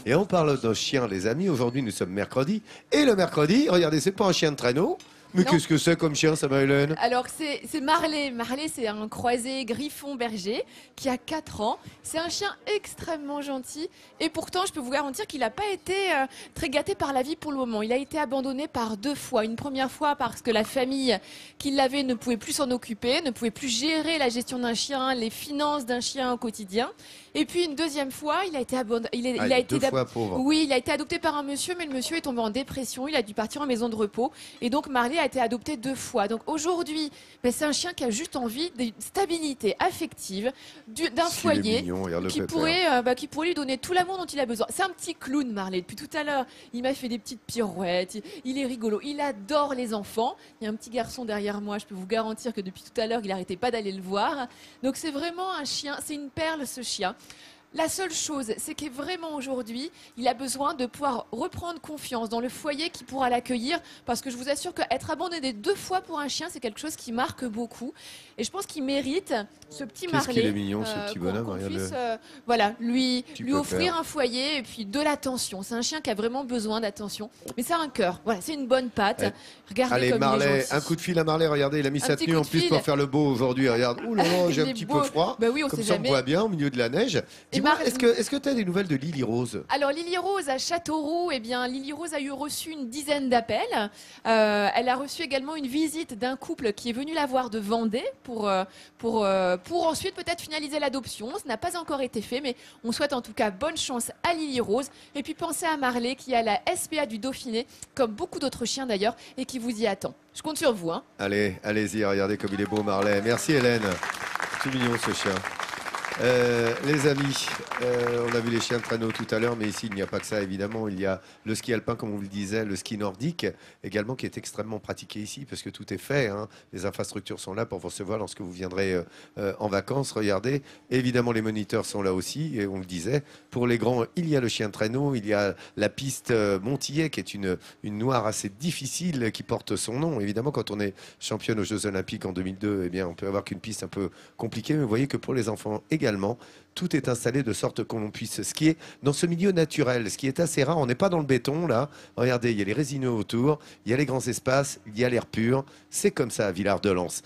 Et on parle d'un chien, les amis. Aujourd'hui, nous sommes mercredi. Et le mercredi, regardez, c'est pas un chien de traîneau. Mais Non. qu'est-ce que c'est comme chien, ça, Maëlène? Alors c'est Marley. Marley, c'est un croisé griffon-berger qui a 4 ans. C'est un chien extrêmement gentil et pourtant je peux vous garantir qu'il n'a pas été très gâté par la vie pour le moment. Il a été abandonné par 2 fois. Une première fois parce que la famille qui l'avait ne pouvait plus s'en occuper, ne pouvait plus gérer la gestion d'un chien, les finances d'un chien au quotidien. Et puis une deuxième fois, il a été abandonné. Il a été Deux fois pauvre. Oui, il a été adopté par un monsieur, mais le monsieur est tombé en dépression. Il a dû partir en maison de repos et donc Marley a été adopté 2 fois. Donc aujourd'hui, ben, c'est un chien qui a juste envie de stabilité affective, d'un foyer Mignon, regarde le qui pépère. qui pourrait lui donner tout l'amour dont il a besoin. C'est un petit clown, Marley. Depuis tout à l'heure, il m'a fait des petites pirouettes. Il est rigolo. Il adore les enfants. Il y a un petit garçon derrière moi. Je peux vous garantir que depuis tout à l'heure, il n'arrêtait pas d'aller le voir. Donc c'est vraiment un chien. C'est une perle, ce chien. La seule chose, c'est que vraiment aujourd'hui, il a besoin de pouvoir reprendre confiance dans le foyer qui pourra l'accueillir, parce que je vous assure qu'être abandonné 2 fois pour un chien, c'est quelque chose qui marque beaucoup. Et je pense qu'il mérite, ce petit Qu'est-ce Marley, qu'il est mignon, ce petit bonhomme, qu'on regarde-le. puisse voilà, lui Petit offrir pépère. un foyer et puis de l'attention. C'est un chien qui a vraiment besoin d'attention, mais c'est un cœur. Voilà, c'est une bonne patte. Eh, Regardez Allez, comme il est Marley, gentil. un coup de fil à Marley. Regardez, il a mis Un sa petit tenue coup en de plus fil. pour faire le beau aujourd'hui. Regarde, ouh là là, j'ai Il un est petit beau. peu froid. Bah oui, on Comme sait ça, on jamais. voit bien au milieu de la neige. Dis-moi, est-ce que tu as des nouvelles de Lily Rose? Alors Lily Rose à Châteauroux, eh bien Lily Rose a reçu une dizaine d'appels. Elle a reçu également une visite d'un couple qui est venu la voir de Vendée pour ensuite peut-être finaliser l'adoption. Ce n'a pas encore été fait, mais on souhaite en tout cas bonne chance à Lily Rose. Et puis pensez à Marley qui a la SPA du Dauphiné, comme beaucoup d'autres chiens d'ailleurs, et qui vous y attend. Je compte sur vous. Hein. Allez, allez-y, regardez comme il est beau, Marley. Merci, Hélène. Tout mignon, ce chien. Les amis, on a vu les chiens de traîneau tout à l'heure, mais ici il n'y a pas que ça évidemment. Il y a le ski alpin, comme on vous le disait, le ski nordique également, qui est extrêmement pratiqué ici parce que tout est fait. Hein. Les infrastructures sont là pour vous recevoir lorsque vous viendrez en vacances. Regardez, évidemment les moniteurs sont là aussi, et on le disait. Pour les grands, il y a le chien de traîneau, il y a la piste Montillet, qui est une noire assez difficile qui porte son nom. Évidemment, quand on est championne aux Jeux Olympiques en 2002, eh bien, on peut avoir qu'une piste un peu compliquée, mais vous voyez que pour les enfants également, tout est installé de sorte qu'on puisse skier dans ce milieu naturel, ce qui est assez rare. On n'est pas dans le béton là. Regardez, il y a les résineux autour, il y a les grands espaces, il y a l'air pur. C'est comme ça à Villard-de-Lans.